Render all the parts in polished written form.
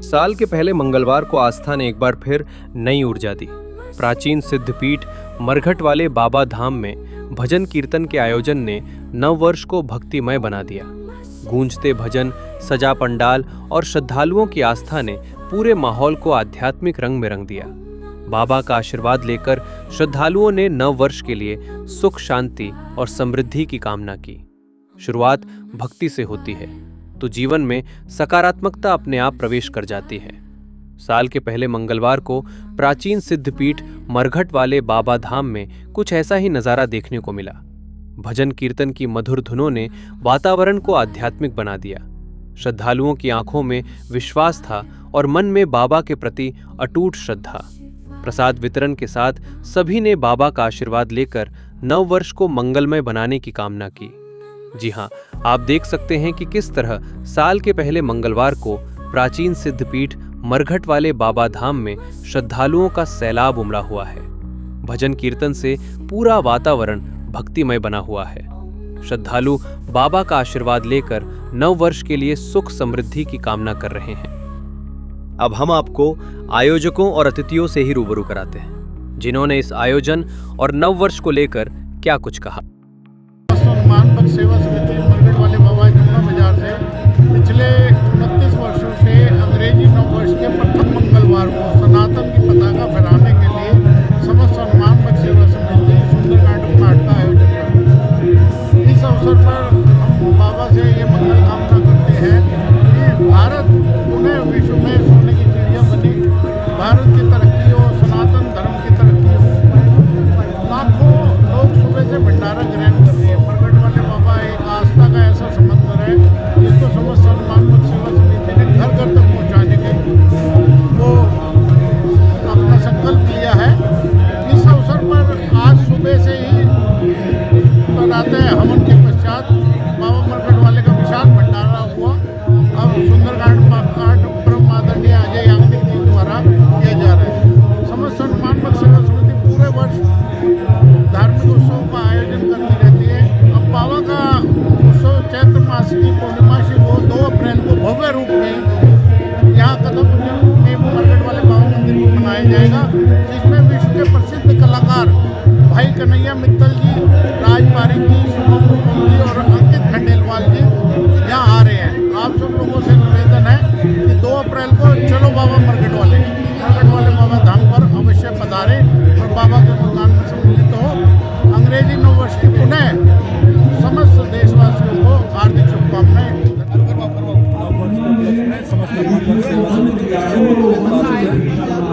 साल के पहले मंगलवार को आस्था ने एक बार फिर नई ऊर्जा दी। प्राचीन सिद्धपीठ मरघट वाले बाबा धाम में भजन कीर्तन के आयोजन ने नव वर्ष को भक्तिमय बना दिया। गूंजते भजन, सजा पंडाल और श्रद्धालुओं की आस्था ने पूरे माहौल को आध्यात्मिक रंग में रंग दिया। बाबा का आशीर्वाद लेकर श्रद्धालुओं ने नव वर्ष के लिए सुख, शांति और समृद्धि की कामना की। शुरुआत भक्ति से होती है तो जीवन में सकारात्मकता अपने आप प्रवेश कर जाती है। साल के पहले मंगलवार को प्राचीन सिद्धपीठ मरघट वाले बाबा धाम में कुछ ऐसा ही नजारा देखने को मिला। भजन कीर्तन की मधुर धुनों ने वातावरण को आध्यात्मिक बना दिया। श्रद्धालुओं की आंखों में विश्वास था और मन में बाबा के प्रति अटूट श्रद्धा। प्रसाद वितरण के साथ सभी ने बाबा का आशीर्वाद लेकर नव वर्ष को मंगलमय बनाने की कामना की। जी हाँ, आप देख सकते हैं कि किस तरह साल के पहले मंगलवार को प्राचीन सिद्धपीठ मरघट वाले बाबा धाम में श्रद्धालुओं का सैलाब उमड़ा हुआ है। भजन कीर्तन से पूरा वातावरण भक्तिमय बना हुआ है। श्रद्धालु बाबा का आशीर्वाद लेकर नव वर्ष के लिए सुख समृद्धि की कामना कर रहे हैं। अब हम आपको आयोजकों और अतिथियों से ही रूबरू कराते हैं, जिन्होंने इस आयोजन और नव वर्ष को लेकर क्या कुछ कहा। सेवा समिति मरघट वाले बाबा जमुना बाजार से पिछले 29 वर्षों से अंग्रेजी नव वर्ष के प्रथम मंगलवार को सनातन की पताका फहराने के लिए समस्त हनुमान भक्त सेवा समिति सुंदरकांड पाठ का आयोजन करती है। इस अवसर पर हम बाबा से ये मंगल कामना करते हैं कि भारत पुनः विश्व में सोने की चिड़िया बने, भारत की तरक्की हो, सनातन धर्म की तरक्की हो। लाखों लोग सुबह से भंडारा ग्रहण कर रहे हैं। मरघट वाले बाबा एक आस्था का ऐसा समंदर है जिसको समस्त हनुमान भक्त सेवा समिति ने घर घर तक पहुंचाने के वो अपना संकल्प लिया है। इस अवसर पर आज सुबह से ही प्रातः हवन के पश्चात बाबा मरघट वाले का विशाल भंडारा हुआ। अब सुंदरकांड पाठ परम आदरणीय अजय याग्निक जी द्वारा किया जा रहा है। समस्त हनुमान भक्त सेवा समिति पूरे वर्ष धार्मिक उत्सव का आयोजन करती रहती है। अब बाबा का उत्सव चैत्र मास की पूर्णिमा से वो 2 अप्रैल को भव्य रूप में यहाँ कदम में मरघट वाले बाबा मंदिर को मनाया जाएगा, जिसमें विश्व के प्रसिद्ध कलाकार भाई कन्हैया मित्तल जी, राज पारिक जी, शुभम जी और अंकित खंडेलवाल जी यहाँ आ रहे हैं। आप सब लोगों से निवेदन है कि 2 अप्रैल को चलो बाबा मरघट वाले बाबा धाम पर अवश्य पधारे और बाबा के गुणगान में सम्मिलित हो। अंग्रेजी नव वर्ष की पुनः समस्त देशवासियों को हार्दिक शुभकामनाएं।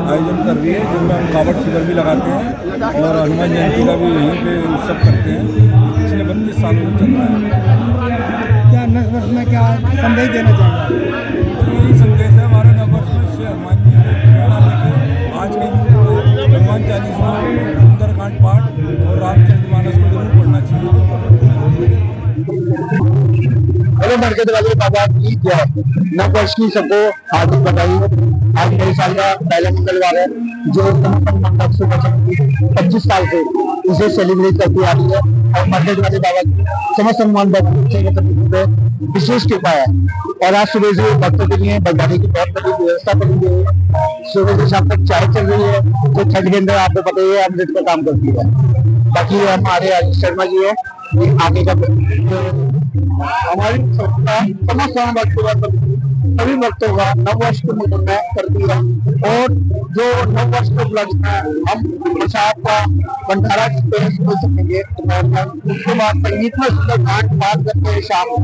आयोजन कर रही है, जिसमें हम कावड़ शिविर भी लगाते हैं और हनुमान जयंती का भी यहीं पे उत्सव करते हैं। पिछले 32 सालों से चल रहा है। क्या नव वर्ष में क्या संदेश देना चाहिए? यही संदेश है हमारे नव वर्ष में श्री हनुमान जी को प्रेरणा लेके आज के युग में हनुमान चालीसा, सुंदरकांड पाठ और रामचरितमानस को जरूर पढ़ना चाहिए। हेलो मरघट वाले बाबा की जय। नव वर्ष की सबको हार्दिक बधाई। आज मेरे साल का पहला मंगलवार है, जो सनातन मंडप से 25 साल से उसे सेलिब्रेट करती आ रही है और मरघट वाले बाबा की समस्त हनुमान भक्त विशेष कृपा है। और आज सुबह से भक्तों के लिए बधाई की बहुत बड़ी व्यवस्था करी गई है। सुबह से शाम तक चाय चल रही है, जो छठ के अंदर आपको पता ही है अमृत का काम करती है। बाकी हमारे आशीष शर्मा जी है, आगे का हमारी समस्त सभी भक्तों का नव वर्ष को मुकम्मल करती है। और जो नव वर्ष को उपलक्ष्य में हम प्रसाद का भंडारा करते हैं सुबह सकेंगे, उसके बाद संगीत में सुंदरकांड पाठ करते हैं शाम को।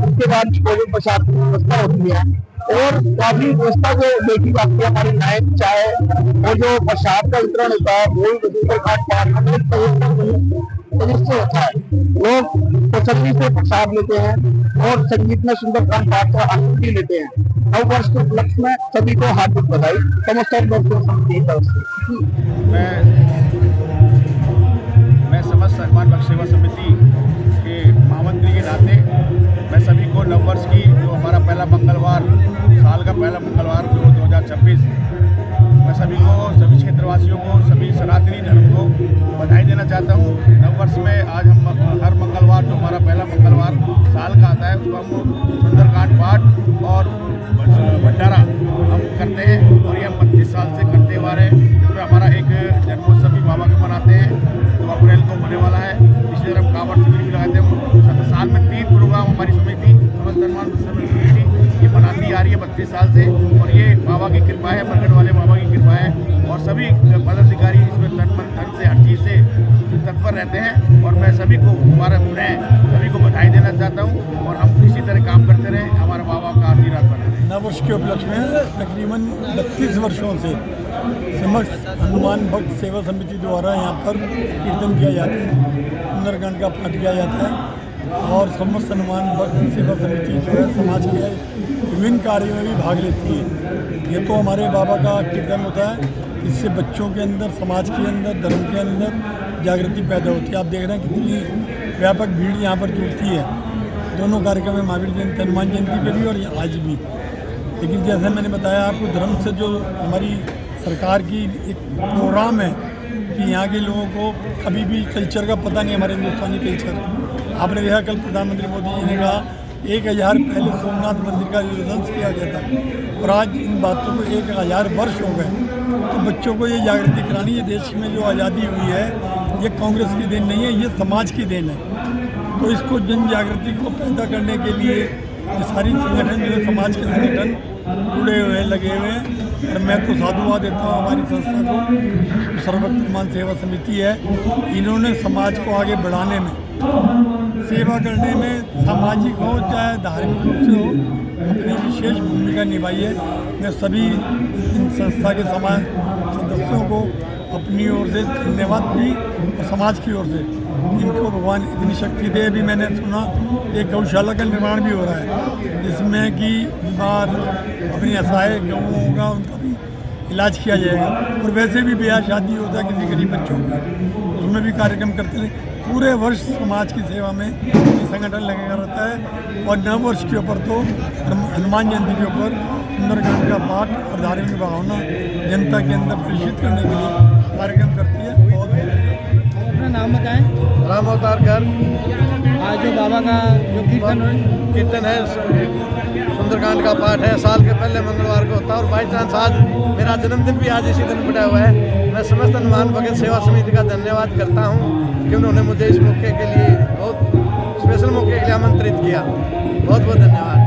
उसके बाद भोजन प्रसाद की व्यवस्था होती है और काफी व्यवस्था जो देखी जाती है हमारी नायक चाय और जो प्रसाद का वितरण होता है वो सुंदरकांड पाठ से होता है। लोग तसल्ली से प्रसाद लेते हैं और संगीत में सुंदरकांड पाठ का आनंद भी लेते हैं। नव वर्ष के उपलक्ष्य में सभी को हार्दिक बधाई। समस्त मैं समस्त हनुमान भक्त सेवा समिति के महामंत्री के नाते मैं सभी को नव वर्ष की जो हमारा पहला मंगलवार, साल का पहला मंगलवार जो 2026, मैं सभी को, सभी क्षेत्रवासियों को, सभी सनातनी धर्म को बधाई देना चाहता हूँ। नव वर्ष में आज हम हर मंगलवार जो हमारा पहला मंगलवार साल का आता है उसको हम सुंदरकांड पाठ और भंडारा हम 35 साल से, और ये बाबा की कृपा है, मरघट वाले बाबा की कृपा है। और सभी पदाधिकारी इसमें तन मन धन से हर चीज़ से तत्पर रहते हैं, और मैं सभी को दोबारा सभी को बधाई देना चाहता हूँ, और हम इसी तरह काम करते रहें, हमारे बाबा का आशीर्वाद बना रहे। नववर्ष के उपलक्ष्य में तकरीबन 32 वर्षों से समस्त हनुमान भक्त सेवा समिति द्वारा यहाँ पर कीर्तन किया जाता है, सुंदरकांड का पाठ किया जाता है, और समस्त हनुमान भक्त सेवा समिति जो है समाज के विभिन्न कार्यों में भी भाग लेती है। ये तो हमारे बाबा का कीर्तन होता है, इससे बच्चों के अंदर, समाज के अंदर, धर्म के अंदर जागृति पैदा होती है। आप देख रहे हैं कितनी व्यापक भीड़ यहाँ पर जुटती है दोनों कार्यक्रम में, महावीर जयंती, हनुमान जयंती पे भी और आज भी। लेकिन जैसे मैंने बताया आपको, धर्म से जो हमारी सरकार की एक प्रोग्राम है कि यहाँ के लोगों को कभी भी कल्चर का पता नहीं, हमारे हिंदुस्तानी कल्चर। आपने देखा कल प्रधानमंत्री मोदी जी ने कहा 1000 पहले सोमनाथ मंदिर का ध्वंस किया गया था, और आज इन बातों को 1000 वर्ष हो गए। तो बच्चों को ये जागृति करानी है, देश में जो आज़ादी हुई है ये कांग्रेस की देन नहीं है, ये समाज की देन है। तो इसको जन जागृति को पैदा करने के लिए ये सारी संगठन जो है, समाज के संगठन जुड़े हुए लगे हुए हैं। और मैं तो साधुवाद देता हूँ हमारी संस्था को, सर्वभक्त हनुमान सेवा समिति है, इन्होंने समाज को आगे बढ़ाने में, सेवा करने में, सामाजिक हो चाहे धार्मिक रूप से हो, अपनी विशेष भूमिका निभाई है। मैं सभी इन संस्था के समाज सदस्यों को अपनी ओर से धन्यवाद भी, और समाज की ओर से इनको भगवान इतनी शक्ति दे। अभी मैंने सुना एक गौशाला का निर्माण भी हो रहा है, जिसमें कि बीमार अपनी असहाय गौओं का उनका भी इलाज किया जाएगा। और वैसे भी ब्याह शादी होता है किसी गरीब बच्चों की, उसमें भी कार्यक्रम करते हैं। पूरे वर्ष समाज की सेवा में ये संगठन लगेगा रहता है। और नव वर्ष के ऊपर तो हनुमान जयंती के ऊपर सुंदरकांड का पाठ और धार्मिक भावना जनता के अंदर प्रेषित करने के लिए कार्यक्रम करती है। बहुत अपना नाम बताएं। राम अवतार कर। आज जो बाबा का जो कीर्तन है, सुंदरकांड का पाठ है, साल के पहले मंगलवार को होता है, और बाई चांस आज मेरा जन्मदिन भी आज इसी दिन पड़ा हुआ है। मैं समस्त हनुमान भक्त सेवा समिति का धन्यवाद करता हूँ कि उन्होंने मुझे इस मौके के लिए, बहुत स्पेशल मौके के लिए आमंत्रित किया। बहुत बहुत धन्यवाद।